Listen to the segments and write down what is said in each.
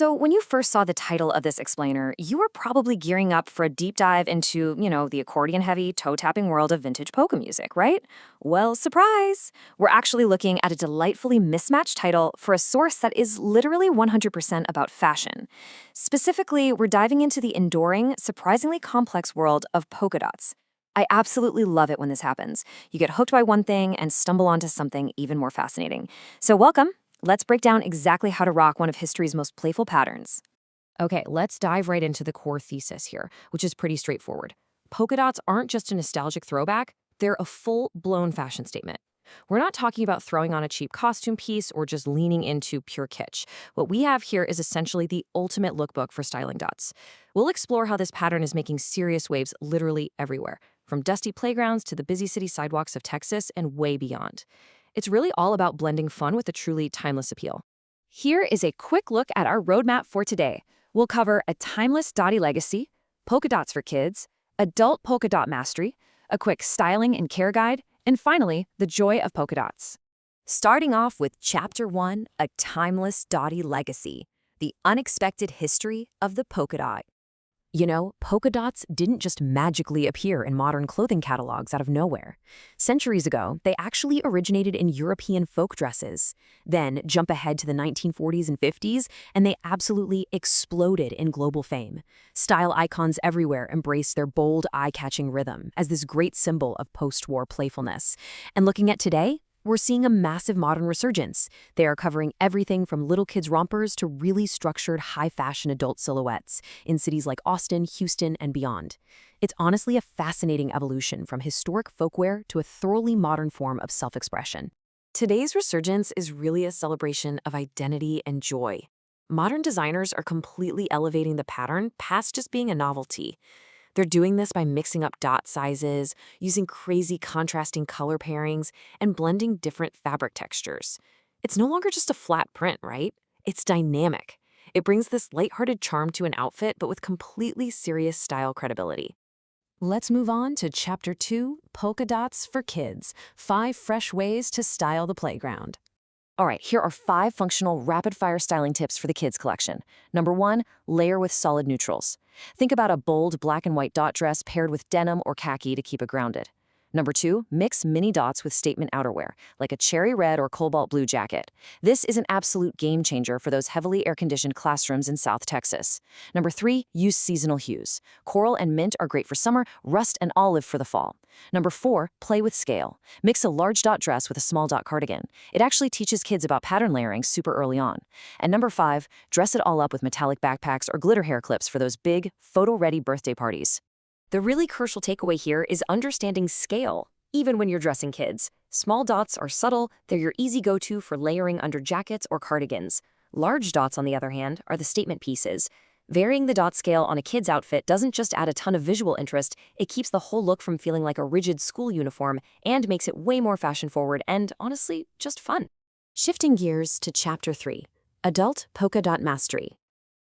So, when you first saw the title of this explainer, you were probably gearing up for a deep dive into, the accordion heavy, toe tapping world of vintage polka music, right? Well, surprise! We're actually looking at a delightfully mismatched title for a source that is literally 100% about fashion. Specifically, we're diving into the enduring, surprisingly complex world of polka dots. I absolutely love it when this happens. You get hooked by one thing and stumble onto something even more fascinating. So, welcome. Let's break down exactly how to rock one of history's most playful patterns. Okay, let's dive right into the core thesis here, which is pretty straightforward. Polka dots aren't just a nostalgic throwback, they're a full-blown fashion statement. We're not talking about throwing on a cheap costume piece or just leaning into pure kitsch. What we have here is essentially the ultimate lookbook for styling dots. We'll explore how this pattern is making serious waves literally everywhere, from dusty playgrounds to the busy city sidewalks of Texas and way beyond. It's really all about blending fun with a truly timeless appeal. Here is a quick look at our roadmap for today. We'll cover a timeless dotty legacy, polka dots for kids, adult polka dot mastery, a quick styling and care guide, and finally, the joy of polka dots. Starting off with Chapter 1, A Timeless Dotty Legacy, the unexpected history of the polka dot. Polka dots didn't just magically appear in modern clothing catalogs out of nowhere. Centuries ago, they actually originated in European folk dresses. Then, jump ahead to the 1940s and 50s, and they absolutely exploded in global fame. Style icons everywhere embraced their bold, eye-catching rhythm as this great symbol of post-war playfulness. And looking at today, we're seeing a massive modern resurgence. They are covering everything from little kids' rompers to really structured, high-fashion adult silhouettes in cities like Austin, Houston, and beyond. It's honestly a fascinating evolution from historic folkwear to a thoroughly modern form of self-expression. Today's resurgence is really a celebration of identity and joy. Modern designers are completely elevating the pattern past just being a novelty. They're doing this by mixing up dot sizes, using crazy contrasting color pairings, and blending different fabric textures. It's no longer just a flat print, right? It's dynamic. It brings this lighthearted charm to an outfit, but with completely serious style credibility. Let's move on to Chapter 2, Polka Dots for Kids, 5 Fresh Ways to Style the Playground. All right, here are 5 functional rapid-fire styling tips for the kids collection. Number 1, layer with solid neutrals. Think about a bold black and white dot dress paired with denim or khaki to keep it grounded. Number 2, mix mini dots with statement outerwear, like a cherry red or cobalt blue jacket. This is an absolute game changer for those heavily air-conditioned classrooms in South Texas. Number 3, use seasonal hues. Coral and mint are great for summer, rust and olive for the fall. Number 4, play with scale. Mix a large dot dress with a small dot cardigan. It actually teaches kids about pattern layering super early on. And number 5, dress it all up with metallic backpacks or glitter hair clips for those big, photo-ready birthday parties. The really crucial takeaway here is understanding scale, even when you're dressing kids. Small dots are subtle, they're your easy go-to for layering under jackets or cardigans. Large dots, on the other hand, are the statement pieces. Varying the dot scale on a kid's outfit doesn't just add a ton of visual interest, it keeps the whole look from feeling like a rigid school uniform and makes it way more fashion-forward and, honestly, just fun. Shifting gears to Chapter 3, Adult Polka Dot Mastery.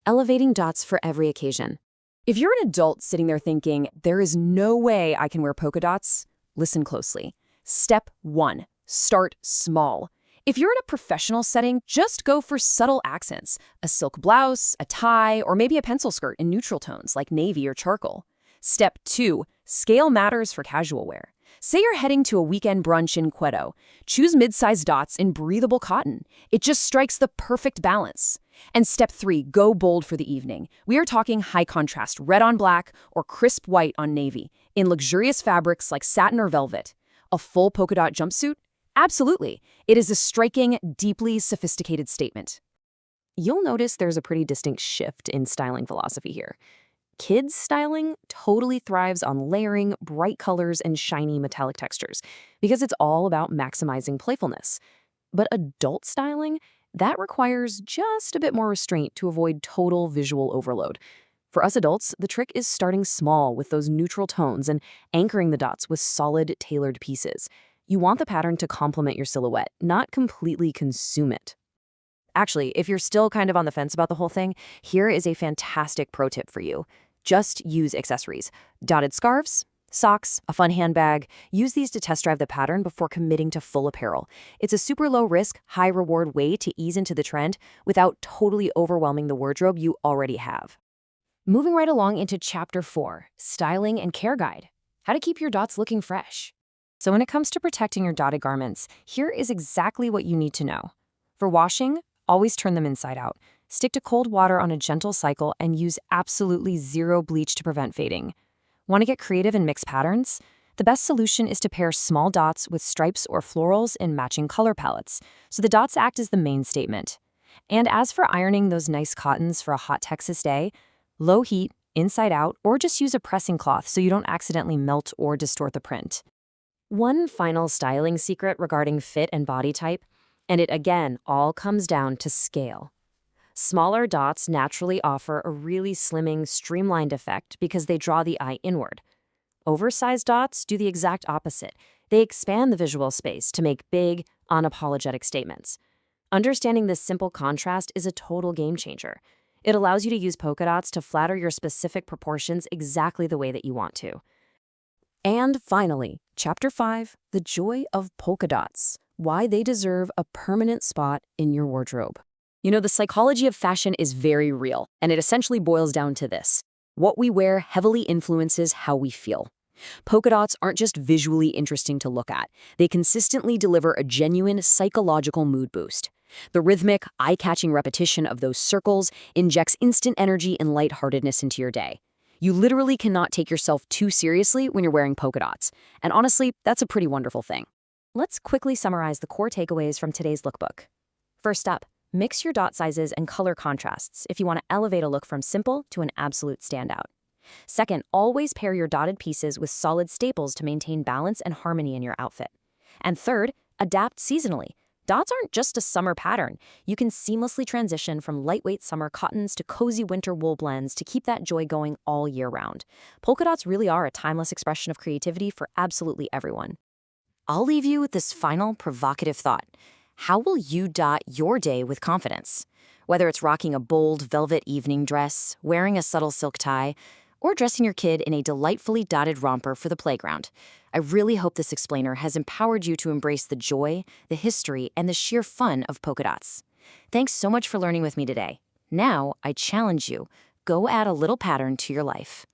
Elevating dots for every occasion. If you're an adult sitting there thinking, there is no way I can wear polka dots, listen closely. Step 1, start small. If you're in a professional setting, just go for subtle accents, a silk blouse, a tie, or maybe a pencil skirt in neutral tones like navy or charcoal. Step 2, scale matters for casual wear. Say you're heading to a weekend brunch in Quedo. Choose mid-sized dots in breathable cotton. It just strikes the perfect balance. And step 3, go bold for the evening. We are talking high contrast red on black or crisp white on navy in luxurious fabrics like satin or velvet. A full polka dot jumpsuit? Absolutely. It is a striking, deeply sophisticated statement. You'll notice there's a pretty distinct shift in styling philosophy here. Kids' styling totally thrives on layering, bright colors, and shiny metallic textures because it's all about maximizing playfulness. But adult styling, that requires just a bit more restraint to avoid total visual overload. For us adults, the trick is starting small with those neutral tones and anchoring the dots with solid, tailored pieces. You want the pattern to complement your silhouette, not completely consume it. Actually, if you're still kind of on the fence about the whole thing, here is a fantastic pro tip for you. Just use accessories. Dotted scarves, Socks, a fun handbag, use these to test drive the pattern before committing to full apparel. It's a super low risk, high reward way to ease into the trend without totally overwhelming the wardrobe you already have. Moving right along into Chapter 4, Styling and Care Guide. How to keep your dots looking fresh. So when it comes to protecting your dotted garments, here is exactly what you need to know. For washing, always turn them inside out. Stick to cold water on a gentle cycle and use absolutely zero bleach to prevent fading. Want to get creative and mix patterns? The best solution is to pair small dots with stripes or florals in matching color palettes, so the dots act as the main statement. And as for ironing those nice cottons for a hot Texas day, low heat, inside out, or just use a pressing cloth so you don't accidentally melt or distort the print. One final styling secret regarding fit and body type, and it again all comes down to scale. Smaller dots naturally offer a really slimming, streamlined effect because they draw the eye inward. Oversized dots do the exact opposite. They expand the visual space to make big, unapologetic statements. Understanding this simple contrast is a total game changer. It allows you to use polka dots to flatter your specific proportions exactly the way that you want to. And finally, Chapter 5, The Joy of Polka Dots, Why They Deserve a Permanent Spot in Your Wardrobe. You know, the psychology of fashion is very real, and it essentially boils down to this. What we wear heavily influences how we feel. Polka dots aren't just visually interesting to look at. They consistently deliver a genuine psychological mood boost. The rhythmic, eye-catching repetition of those circles injects instant energy and lightheartedness into your day. You literally cannot take yourself too seriously when you're wearing polka dots. And honestly, that's a pretty wonderful thing. Let's quickly summarize the core takeaways from today's lookbook. First up, mix your dot sizes and color contrasts if you want to elevate a look from simple to an absolute standout. Second, always pair your dotted pieces with solid staples to maintain balance and harmony in your outfit. And third, adapt seasonally. Dots aren't just a summer pattern. You can seamlessly transition from lightweight summer cottons to cozy winter wool blends to keep that joy going all year round. Polka dots really are a timeless expression of creativity for absolutely everyone. I'll leave you with this final provocative thought. How will you dot your day with confidence? Whether it's rocking a bold velvet evening dress, wearing a subtle silk tie, or dressing your kid in a delightfully dotted romper for the playground, I really hope this explainer has empowered you to embrace the joy, the history, and the sheer fun of polka dots. Thanks so much for learning with me today. Now, I challenge you, go add a little pattern to your life.